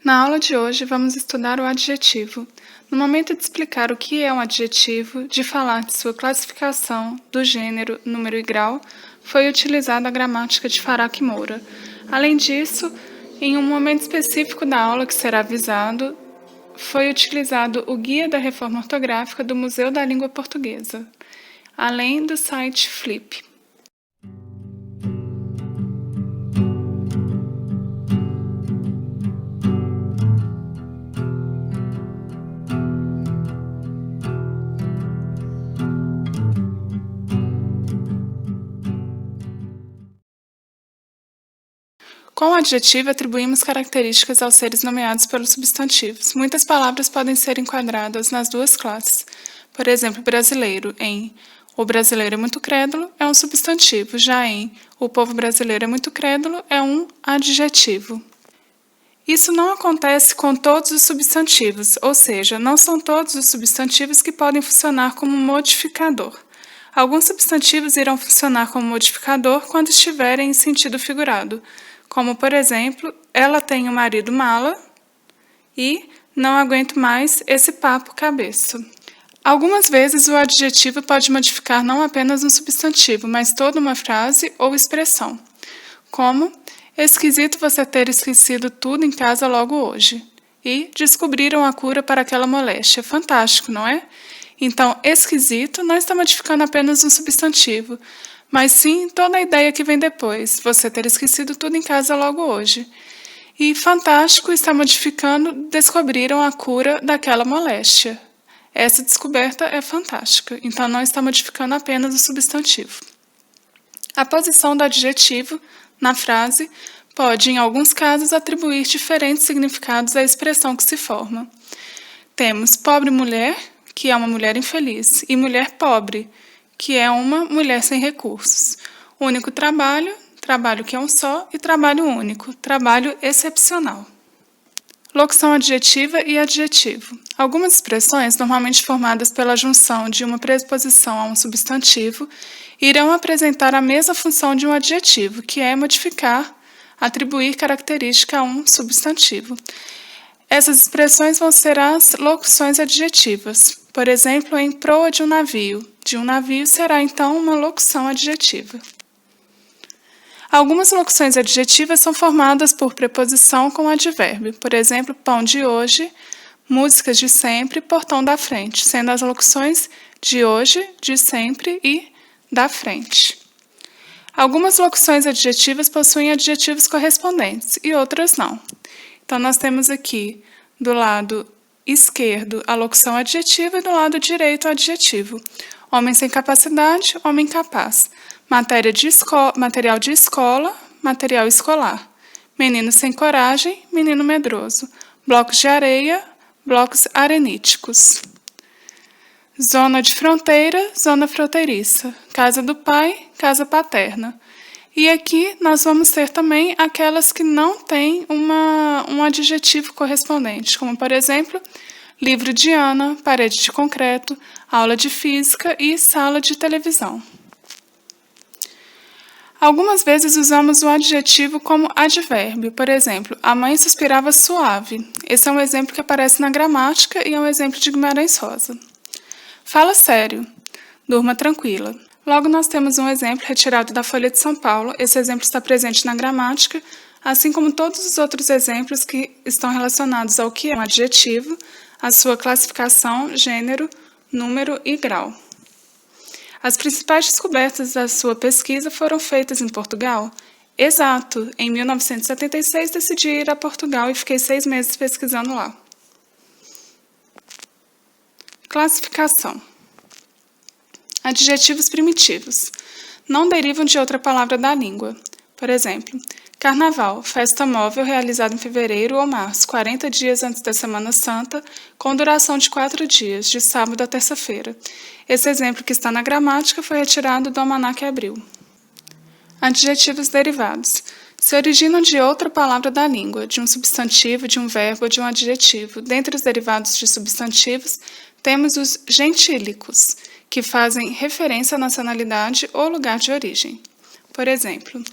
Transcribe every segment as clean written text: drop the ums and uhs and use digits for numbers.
Na aula de hoje, vamos estudar o adjetivo. No momento de explicar o que é um adjetivo, de falar de sua classificação, do gênero, número e grau, foi utilizada a gramática de Faraque Moura. Além disso, em um momento específico da aula que será avisado, foi utilizado o Guia da Reforma Ortográfica do Museu da Língua Portuguesa, além do site Flip. Com o adjetivo, atribuímos características aos seres nomeados pelos substantivos. Muitas palavras podem ser enquadradas nas duas classes. Por exemplo, brasileiro, em o brasileiro é muito crédulo, é um substantivo, já em o povo brasileiro é muito crédulo, é um adjetivo. Isso não acontece com todos os substantivos, ou seja, não são todos os substantivos que podem funcionar como modificador. Alguns substantivos irão funcionar como modificador quando estiverem em sentido figurado, como, por exemplo, ela tem um marido mala e não aguento mais esse papo cabeça. Algumas vezes o adjetivo pode modificar não apenas um substantivo, mas toda uma frase ou expressão, como esquisito você ter esquecido tudo em casa logo hoje. E descobriram a cura para aquela moléstia. Fantástico, não é? Então, esquisito não está modificando apenas um substantivo, mas sim toda a ideia que vem depois, você ter esquecido tudo em casa logo hoje. E fantástico está modificando, descobriram a cura daquela moléstia. Essa descoberta é fantástica, então não está modificando apenas o substantivo. A posição do adjetivo na frase pode, em alguns casos, atribuir diferentes significados à expressão que se forma. Temos pobre mulher, que é uma mulher infeliz, e mulher pobre, que é uma mulher sem recursos. Único trabalho, trabalho que é um só, e trabalho único, trabalho excepcional. Locução adjetiva e adjetivo. Algumas expressões, normalmente formadas pela junção de uma preposição a um substantivo, irão apresentar a mesma função de um adjetivo, que é modificar, atribuir característica a um substantivo. Essas expressões vão ser as locuções adjetivas. Por exemplo, em proa de um navio. De um navio será, então, uma locução adjetiva. Algumas locuções adjetivas são formadas por preposição com advérbio. Por exemplo, pão de hoje, músicas de sempre, portão da frente, sendo as locuções de hoje, de sempre e da frente. Algumas locuções adjetivas possuem adjetivos correspondentes e outras não. Então, nós temos aqui, do lado esquerdo, a locução adjetiva e do lado direito, o adjetivo. Homem sem capacidade, homem capaz. Material de escola, material escolar. Menino sem coragem, menino medroso. Blocos de areia, blocos areníticos. Zona de fronteira, zona fronteiriça. Casa do pai, casa paterna. E aqui nós vamos ter também aquelas que não têm um adjetivo correspondente, como, por exemplo, livro de Ana, parede de concreto, aula de física e sala de televisão. Algumas vezes usamos o adjetivo como advérbio. Por exemplo, a mãe suspirava suave. Esse é um exemplo que aparece na gramática e é um exemplo de Guimarães Rosa. Fala sério. Durma tranquila. Logo, nós temos um exemplo retirado da Folha de São Paulo. Esse exemplo está presente na gramática, assim como todos os outros exemplos que estão relacionados ao que é um adjetivo, a sua classificação, gênero, número e grau. As principais descobertas da sua pesquisa foram feitas em Portugal? Exato! Em 1976 decidi ir a Portugal e fiquei 6 meses pesquisando lá. Classificação. Adjetivos primitivos. Não derivam de outra palavra da língua. Por exemplo, carnaval, festa móvel realizada em fevereiro ou março, 40 dias antes da Semana Santa, com duração de 4 dias, de sábado a terça-feira. Esse exemplo que está na gramática foi retirado do Almanaque Abril. Adjetivos derivados. Se originam de outra palavra da língua, de um substantivo, de um verbo ou de um adjetivo. Dentre os derivados de substantivos, temos os gentílicos, que fazem referência à nacionalidade ou lugar de origem. Por exemplo,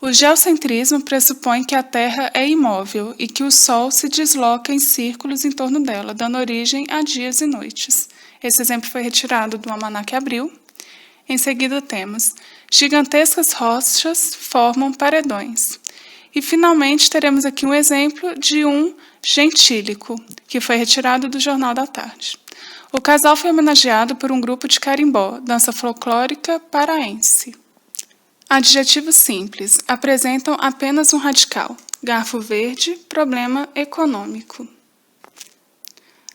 O geocentrismo pressupõe que a Terra é imóvel e que o Sol se desloca em círculos em torno dela, dando origem a dias e noites. Esse exemplo foi retirado do Almanaque Abril. Em seguida temos: gigantescas rochas formam paredões. E finalmente teremos aqui um exemplo de um gentílico, que foi retirado do Jornal da Tarde. O casal foi homenageado por um grupo de carimbó, dança folclórica paraense. Adjetivos simples apresentam apenas um radical. Garfo verde, problema econômico.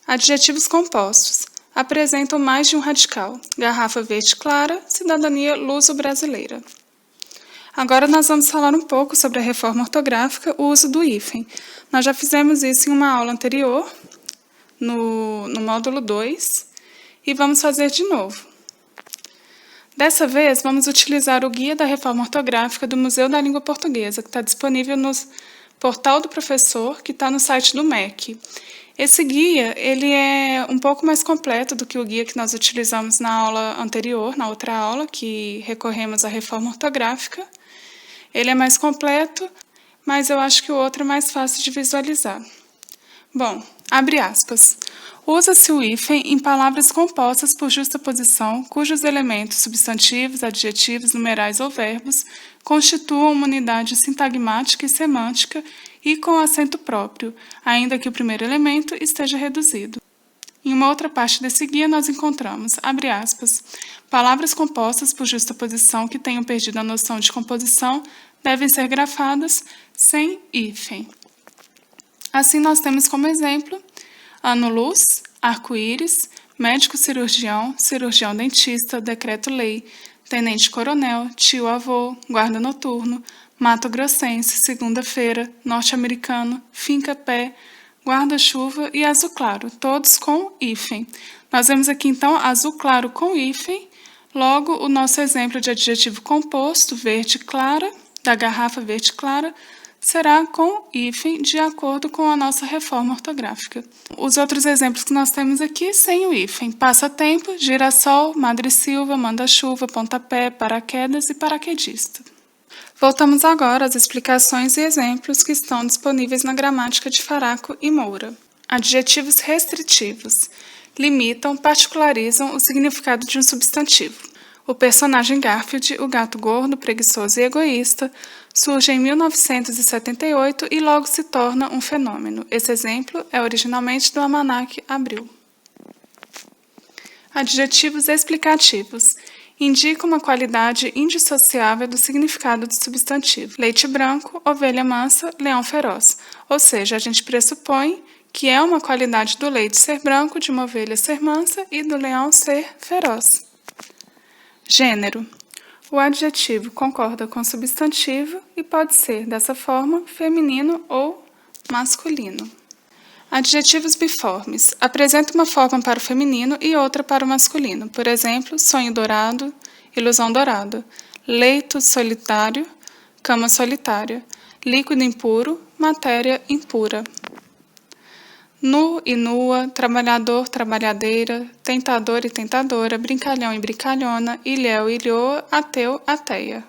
Adjetivos compostos apresentam mais de um radical. Garrafa verde clara, cidadania luso-brasileira. Agora nós vamos falar um pouco sobre a reforma ortográfica, o uso do hífen. Nós já fizemos isso em uma aula anterior, no módulo 2, e vamos fazer de novo. Dessa vez, vamos utilizar o Guia da Reforma Ortográfica do Museu da Língua Portuguesa, que está disponível no portal do professor, que está no site do MEC. Esse guia ele é um pouco mais completo do que o guia que nós utilizamos na aula anterior, na outra aula, que recorremos à reforma ortográfica. Ele é mais completo, mas eu acho que o outro é mais fácil de visualizar. Bom, abre aspas. Usa-se o hífen em palavras compostas por justaposição, cujos elementos substantivos, adjetivos, numerais ou verbos constituam uma unidade sintagmática e semântica e com acento próprio, ainda que o primeiro elemento esteja reduzido. Em uma outra parte desse guia nós encontramos, abre aspas, palavras compostas por justaposição que tenham perdido a noção de composição devem ser grafadas sem hífen. Assim nós temos como exemplo ano-luz, arco-íris, médico-cirurgião, cirurgião-dentista, decreto-lei, tenente-coronel, tio-avô, guarda noturno, mato-grossense, segunda-feira, norte-americano, finca-pé, guarda-chuva e azul claro, todos com hífen. Nós vemos aqui então azul claro com hífen, logo o nosso exemplo de adjetivo composto, verde clara, da garrafa verde clara, será com hífen de acordo com a nossa reforma ortográfica. Os outros exemplos que nós temos aqui sem o hífen: passatempo, girassol, madressilva, manda-chuva, pontapé, paraquedas e paraquedista. Voltamos agora às explicações e exemplos que estão disponíveis na gramática de Faraco e Moura. Adjetivos restritivos limitam, particularizam o significado de um substantivo. O personagem Garfield, o gato gordo, preguiçoso e egoísta, surge em 1978 e logo se torna um fenômeno. Esse exemplo é originalmente do Almanaque Abril. Adjetivos explicativos indicam uma qualidade indissociável do significado do substantivo. Leite branco, ovelha mansa, leão feroz. Ou seja, a gente pressupõe que é uma qualidade do leite ser branco, de uma ovelha ser mansa e do leão ser feroz. Gênero. O adjetivo concorda com o substantivo e pode ser, dessa forma, feminino ou masculino. Adjetivos biformes. Apresenta uma forma para o feminino e outra para o masculino. Por exemplo, sonho dourado, ilusão dourada. Leito solitário, cama solitária. Líquido impuro, matéria impura. Nu e nua, trabalhador, trabalhadeira, tentador e tentadora, brincalhão e brincalhona, ilhéu e ilhoa, ateu, ateia.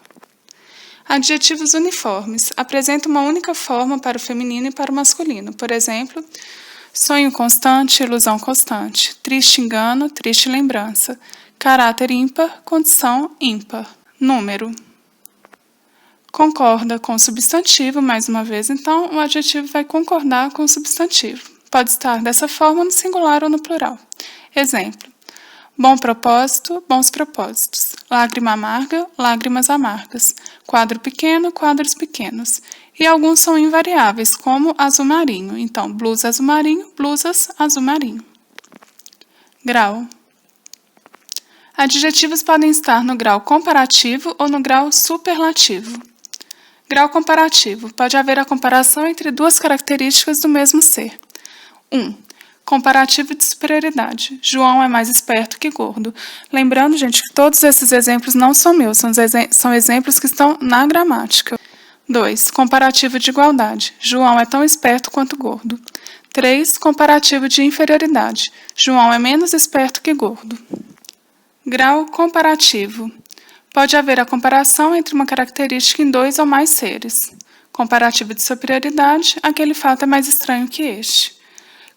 Adjetivos uniformes. Apresentam uma única forma para o feminino e para o masculino. Por exemplo, sonho constante, ilusão constante, triste engano, triste lembrança, caráter ímpar, condição ímpar. Número. Concorda com o substantivo, mais uma vez, então o adjetivo vai concordar com o substantivo. Pode estar dessa forma no singular ou no plural. Exemplo: bom propósito, bons propósitos. Lágrima amarga, lágrimas amargas. Quadro pequeno, quadros pequenos. E alguns são invariáveis, como azul marinho. Então, blusa azul marinho, blusas azul marinho. Grau. Adjetivos podem estar no grau comparativo ou no grau superlativo. Grau comparativo. Pode haver a comparação entre duas características do mesmo ser. 1. Comparativo de superioridade. João é mais esperto que gordo. Lembrando, gente, que todos esses exemplos não são meus, são exemplos que estão na gramática. 2. Comparativo de igualdade. João é tão esperto quanto gordo. 3. Comparativo de inferioridade. João é menos esperto que gordo. Grau comparativo. Pode haver a comparação entre uma característica em dois ou mais seres. Comparativo de superioridade, aquele fato é mais estranho que este.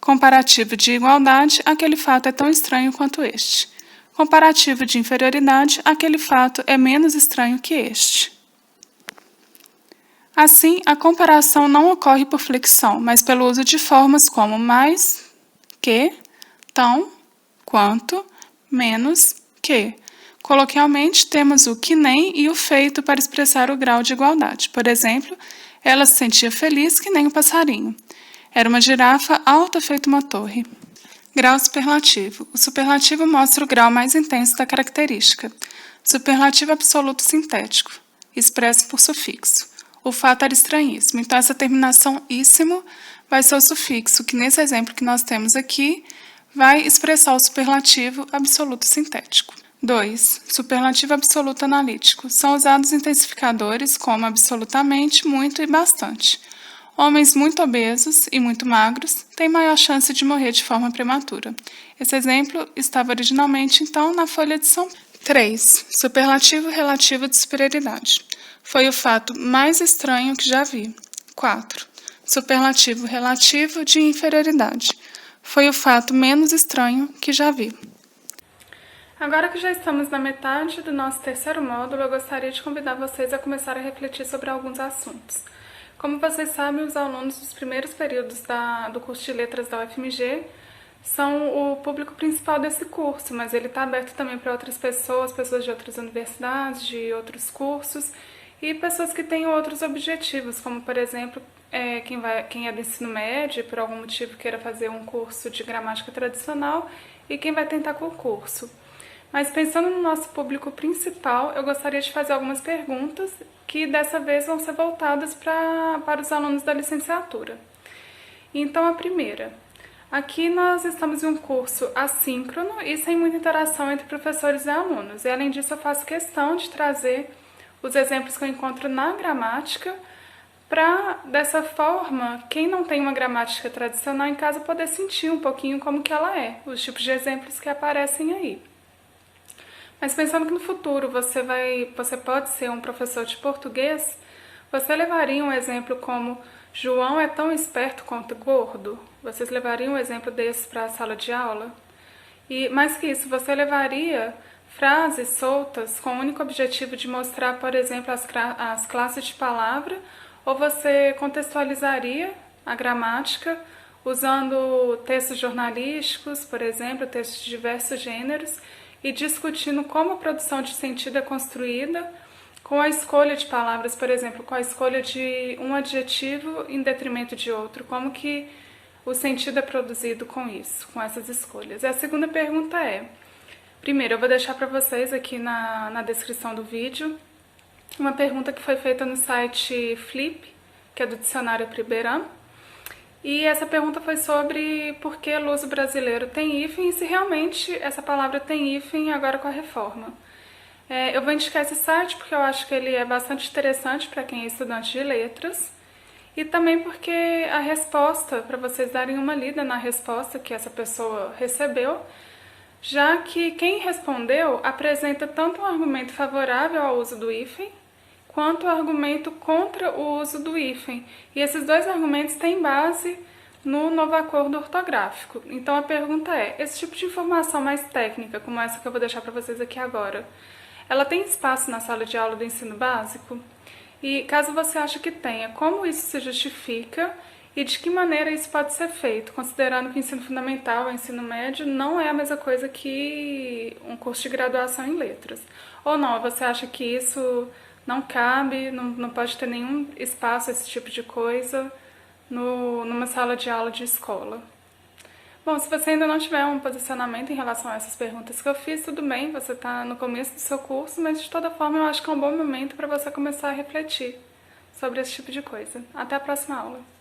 Comparativo de igualdade, aquele fato é tão estranho quanto este. Comparativo de inferioridade, aquele fato é menos estranho que este. Assim, a comparação não ocorre por flexão, mas pelo uso de formas como mais, que, tão, quanto, menos, que. Coloquialmente, temos o que nem e o feito para expressar o grau de igualdade. Por exemplo, ela se sentia feliz que nem o passarinho. Era uma girafa alta feito uma torre. Grau superlativo. O superlativo mostra o grau mais intenso da característica. Superlativo absoluto sintético, expresso por sufixo. O fato era estranhíssimo, então essa terminação íssimo vai ser o sufixo, que nesse exemplo que nós temos aqui, vai expressar o superlativo absoluto sintético. 2. Superlativo absoluto analítico. São usados intensificadores como absolutamente, muito e bastante. Homens muito obesos e muito magros têm maior chance de morrer de forma prematura. Esse exemplo estava originalmente, então, na folha de São Paulo. 3. Superlativo relativo de superioridade. Foi o fato mais estranho que já vi. 4. Superlativo relativo de inferioridade. Foi o fato menos estranho que já vi. Agora que já estamos na metade do nosso terceiro módulo, eu gostaria de convidar vocês a começar a refletir sobre alguns assuntos. Como vocês sabem, os alunos dos primeiros períodos do curso de Letras da UFMG são o público principal desse curso, mas ele está aberto também para outras pessoas de outras universidades, de outros cursos, e pessoas que têm outros objetivos, como, por exemplo, quem é do ensino médio e por algum motivo queira fazer um curso de gramática tradicional e quem vai tentar concurso. Mas pensando no nosso público principal, eu gostaria de fazer algumas perguntas que dessa vez vão ser voltadas para os alunos da licenciatura. Então, a primeira. Aqui nós estamos em um curso assíncrono e sem muita interação entre professores e alunos. E além disso, eu faço questão de trazer os exemplos que eu encontro na gramática para, dessa forma, quem não tem uma gramática tradicional em casa poder sentir um pouquinho como que ela é, os tipos de exemplos que aparecem aí. Mas pensando que no futuro você pode ser um professor de português, você levaria um exemplo como João é tão esperto quanto gordo? Vocês levariam um exemplo desse para a sala de aula? E mais que isso, você levaria frases soltas com o único objetivo de mostrar, por exemplo, as classes de palavra, ou você contextualizaria a gramática usando textos jornalísticos, por exemplo, textos de diversos gêneros, e discutindo como a produção de sentido é construída com a escolha de palavras, por exemplo, com a escolha de um adjetivo em detrimento de outro, como que o sentido é produzido com isso, com essas escolhas. E a segunda pergunta é, primeiro, eu vou deixar para vocês aqui na descrição do vídeo uma pergunta que foi feita no site Flip, que é do Dicionário Priberam, e essa pergunta foi sobre por que luso brasileiro tem hífen e se realmente essa palavra tem hífen agora com a reforma. Eu vou indicar esse site porque eu acho que ele é bastante interessante para quem é estudante de letras e também porque a resposta, para vocês darem uma lida na resposta que essa pessoa recebeu, já que quem respondeu apresenta tanto um argumento favorável ao uso do hífen quanto o argumento contra o uso do hífen. E esses dois argumentos têm base no novo acordo ortográfico. Então a pergunta é, esse tipo de informação mais técnica, como essa que eu vou deixar para vocês aqui agora, ela tem espaço na sala de aula do ensino básico? E caso você ache que tenha, como isso se justifica e de que maneira isso pode ser feito, considerando que o ensino fundamental, o ensino médio, não é a mesma coisa que um curso de graduação em letras? Ou não, você acha que isso não cabe, não pode ter nenhum espaço, esse tipo de coisa, numa sala de aula de escola? Bom, se você ainda não tiver um posicionamento em relação a essas perguntas que eu fiz, tudo bem, você está no começo do seu curso, mas de toda forma eu acho que é um bom momento para você começar a refletir sobre esse tipo de coisa. Até a próxima aula!